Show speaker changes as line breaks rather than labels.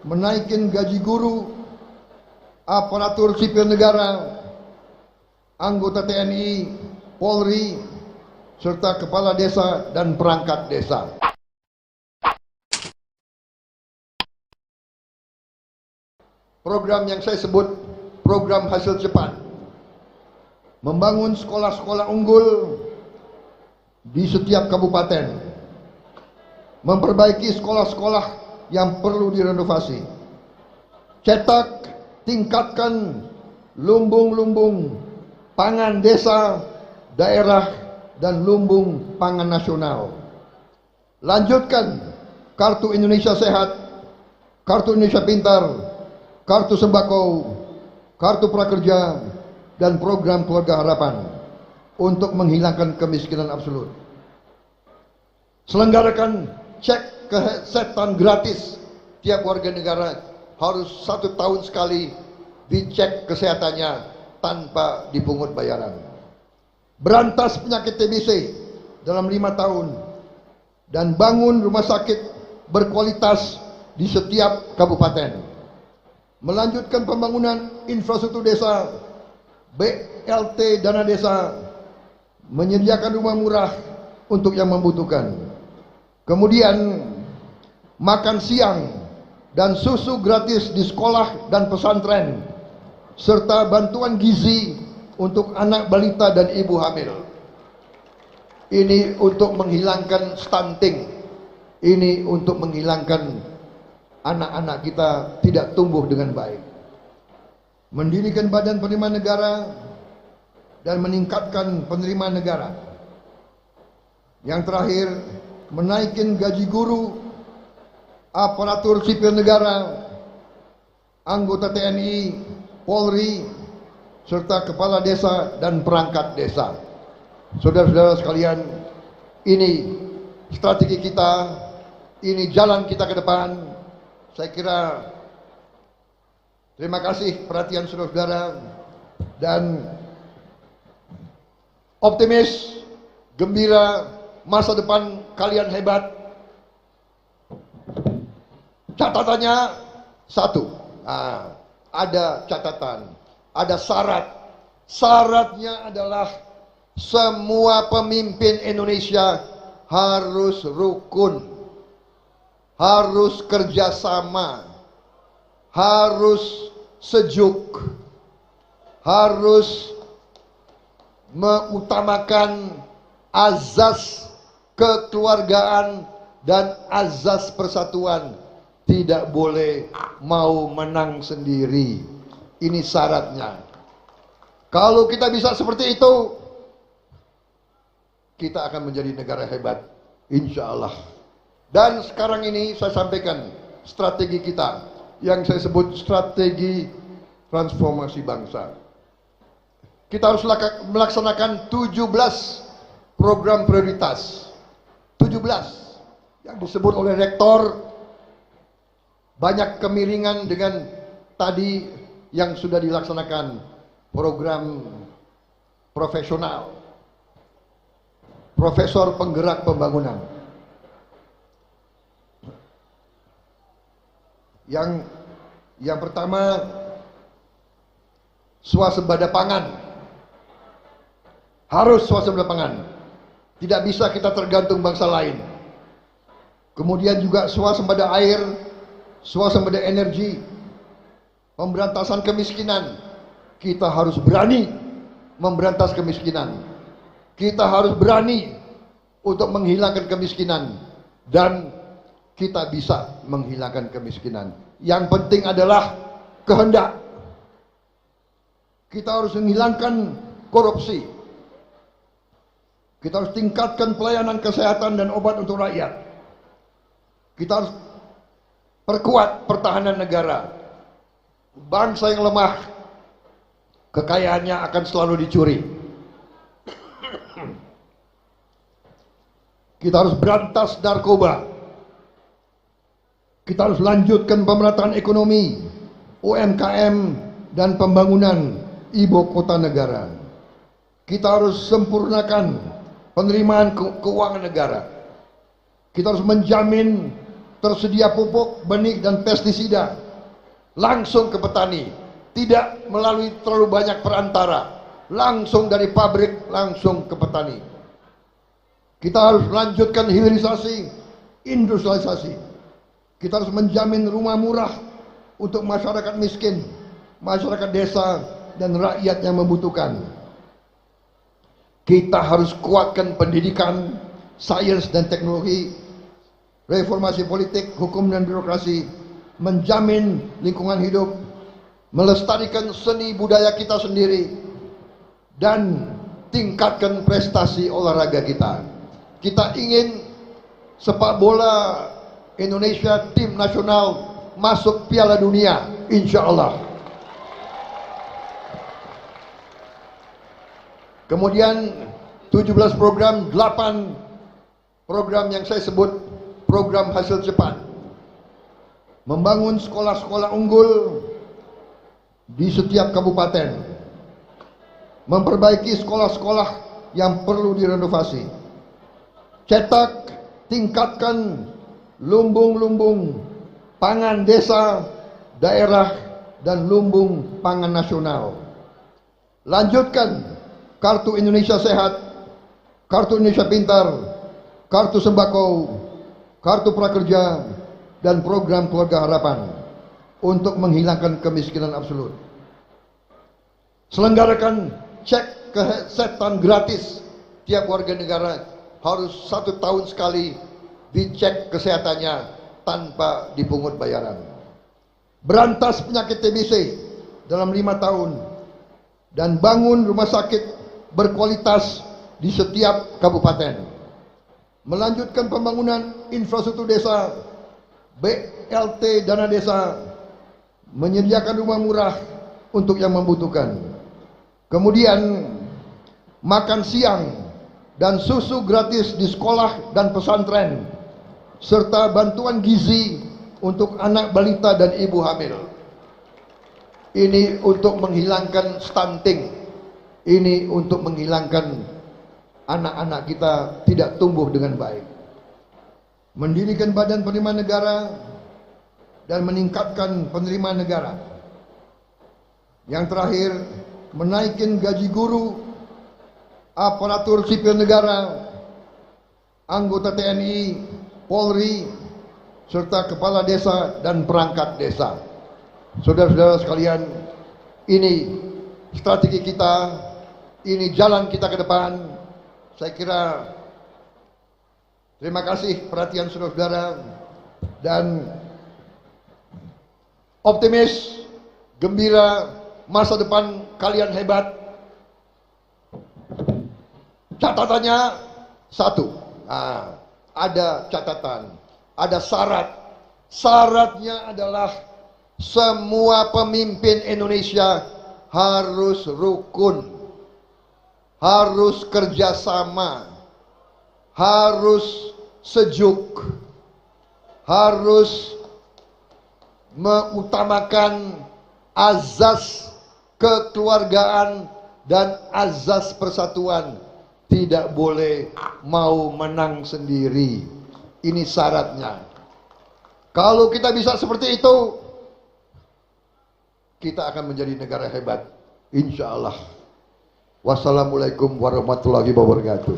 menaikin gaji guru, aparatur sipil negara, anggota TNI, Polri, serta kepala desa dan perangkat desa. Program yang saya sebut program hasil cepat, membangun sekolah-sekolah unggul di setiap kabupaten, memperbaiki sekolah-sekolah yang perlu direnovasi, cetak, tingkatkan lumbung-lumbung pangan desa, daerah, dan lumbung pangan nasional. Lanjutkan Kartu Indonesia Sehat, Kartu Indonesia Pintar, Kartu Sembako, Kartu Prakerja, dan program Keluarga Harapan untuk menghilangkan kemiskinan absolut. Selenggarakan cek kesehatan gratis. Tiap warga negara harus 1 tahun sekali dicek kesehatannya tanpa dipungut bayaran. Berantas penyakit TBC dalam 5 tahun dan bangun rumah sakit berkualitas di setiap kabupaten. Melanjutkan pembangunan infrastruktur desa, BLT dana desa, menyediakan rumah murah untuk yang membutuhkan. Kemudian makan siang dan susu gratis di sekolah dan pesantren, serta bantuan gizi untuk anak balita dan ibu hamil. Ini untuk menghilangkan stunting. Ini untuk menghilangkan anak-anak kita tidak tumbuh dengan baik. Mendirikan badan penerimaan negara dan meningkatkan penerimaan negara. Yang terakhir, menaikin gaji guru, aparatur sipil negara, anggota TNI, Polri, serta kepala desa dan perangkat desa. Saudara-saudara sekalian, ini strategi kita, ini jalan kita ke depan. Saya kira terima kasih perhatian saudara-saudara dan optimis, gembira, masa depan kalian hebat. Catatannya satu, ada catatan, ada syarat. Syaratnya adalah semua pemimpin Indonesia harus rukun, harus kerjasama, harus sejuk, harus mengutamakan azas kekeluargaan dan azas persatuan. Tidak boleh mau menang sendiri. Ini syaratnya. Kalau kita bisa seperti itu, kita akan menjadi negara hebat, insya Allah. Dan sekarang ini saya sampaikan strategi kita yang saya sebut strategi transformasi bangsa. Kita harus melaksanakan 17 program prioritas. 17 yang disebut oleh rektor. Banyak kemiringan dengan tadi yang sudah dilaksanakan program profesional, profesor penggerak pembangunan. Yang pertama, swasembada pangan. Harus swasembada pangan. Tidak bisa kita tergantung bangsa lain. Kemudian juga swasembada air, swasembada energi, pemberantasan kemiskinan. Kita harus berani memberantas kemiskinan. Kita harus berani untuk menghilangkan kemiskinan. Dan kita bisa menghilangkan kemiskinan. Yang penting adalah kehendak. Kita harus menghilangkan korupsi. Kita harus tingkatkan pelayanan kesehatan dan obat untuk rakyat. Kita harus perkuat pertahanan negara. Bangsa yang lemah, kekayaannya akan selalu dicuri. Kita harus berantas narkoba. Kita harus lanjutkan pemerataan ekonomi, UMKM, dan pembangunan ibu kota negara. Kita harus sempurnakan penerimaan keuangan negara. Kita harus menjamin tersedia pupuk, benih, dan pestisida langsung ke petani, tidak melalui terlalu banyak perantara, langsung dari pabrik langsung ke petani. Kita harus melanjutkan hilirisasi, industrialisasi. Kita harus menjamin rumah murah untuk masyarakat miskin, masyarakat desa, dan rakyat yang membutuhkan. Kita harus kuatkan pendidikan, sains dan teknologi, reformasi politik, hukum dan birokrasi, menjamin lingkungan hidup, melestarikan seni budaya kita sendiri, dan tingkatkan prestasi olahraga kita. Kita ingin sepak bola Indonesia tim nasional masuk Piala Dunia, insya Allah. Kemudian 17 program, 8 program yang saya sebut program hasil cepat. Membangun sekolah-sekolah unggul di setiap kabupaten. Memperbaiki sekolah-sekolah yang perlu direnovasi. Cetak, tingkatkan lumbung-lumbung pangan desa, daerah, dan lumbung pangan nasional. Lanjutkan Kartu Indonesia Sehat, Kartu Indonesia Pintar, Kartu Sembako, Kartu Prakerja, dan program Keluarga Harapan untuk menghilangkan kemiskinan absolut. Selenggarakan cek kesehatan gratis. Tiap warga negara harus 1 tahun sekali dicek kesehatannya tanpa dipungut bayaran. Berantas penyakit TBC dalam 5 tahun dan bangun rumah sakit berkualitas di setiap kabupaten. Melanjutkan pembangunan infrastruktur desa, BLT dana desa, menyediakan rumah murah untuk yang membutuhkan. Kemudian makan siang dan susu gratis di sekolah dan pesantren, serta bantuan gizi untuk anak balita dan ibu hamil. Ini untuk menghilangkan stunting. Ini untuk menghilangkan anak-anak kita tidak tumbuh dengan baik. Mendirikan badan penerimaan negara dan meningkatkan penerimaan negara. Yang terakhir, menaikkan gaji guru, aparatur sipil negara, anggota TNI, Polri, serta kepala desa dan perangkat desa. Saudara-saudara sekalian, ini strategi kita, ini jalan kita ke depan. Saya kira terima kasih perhatian saudara-saudara, dan optimis, gembira, masa depan kalian hebat. Catatannya satu, ada catatan, ada syarat. Syaratnya adalah semua pemimpin Indonesia harus rukun, harus kerjasama, harus sejuk, harus mengutamakan azas kekeluargaan dan azas persatuan. Tidak boleh mau menang sendiri. Ini syaratnya. Kalau kita bisa seperti itu, kita akan menjadi negara hebat, insya Allah. Wassalamualaikum warahmatullahi wabarakatuh.